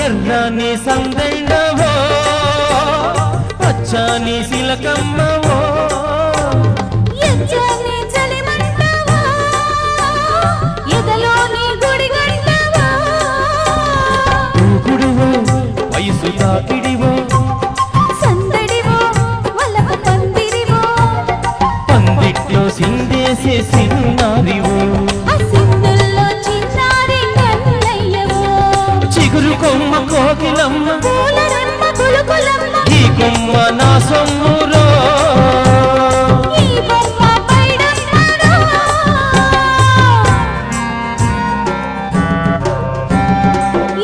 ఎర్రని సందైనవో పచ్చని సిలకమ్మవో ఎచ్చని చలిమంటవో ఎదలోని గుడిగంటవో గుడివో వయసు తాకిడివో సందడివో వలపు పందిరివో పందిట్లో సిందేసే సిన్నారివో కొమ్మ కోకిలమ్మ పూలరమ్మ కులుకులమ్మ ఈ కొమ్మ నా సొమ్ములో ఈ బొమ్మ పైడమ్మరో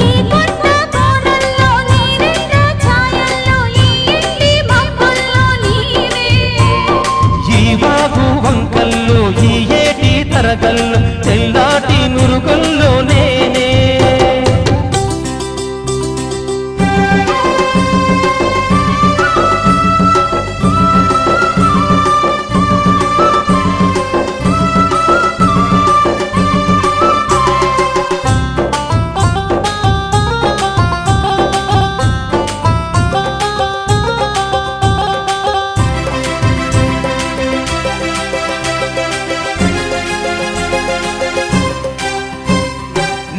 ఈ కొండ కోనల్లో నీరెండ ఛాయల్లో ఈ ఇంటి మబ్బుల్లో నీవే ఈ వాగు వంకల్లో ఈ ఏటి తరగల్లో తెల్లాటి నురుగల్లో నేనే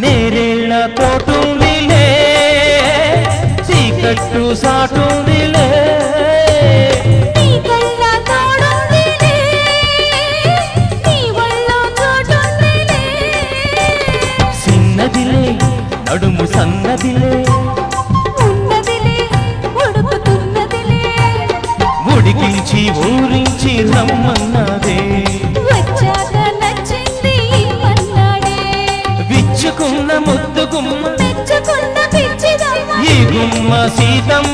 నేరేళ్ళ తోటుందిలే చీకట్టు సాటుందిలే నీ కళ్ళ తోడుందిలే నీ ఒళ్ళో చోటుందిలే చిన్నదిలే నడుము సన్నదిలే ఉన్నదిలే ఉడుకుతున్నదిలే ఉడికించి ఊరించి రమ్మన్నదే వచ్చాక నచ్చింది మన్నాడే విచ్చుకున్న ముద్దు గుమ్మ మెచ్చుకున్న పిచ్చిదమ్మ ఈ గుమ్మ సీతమ్మ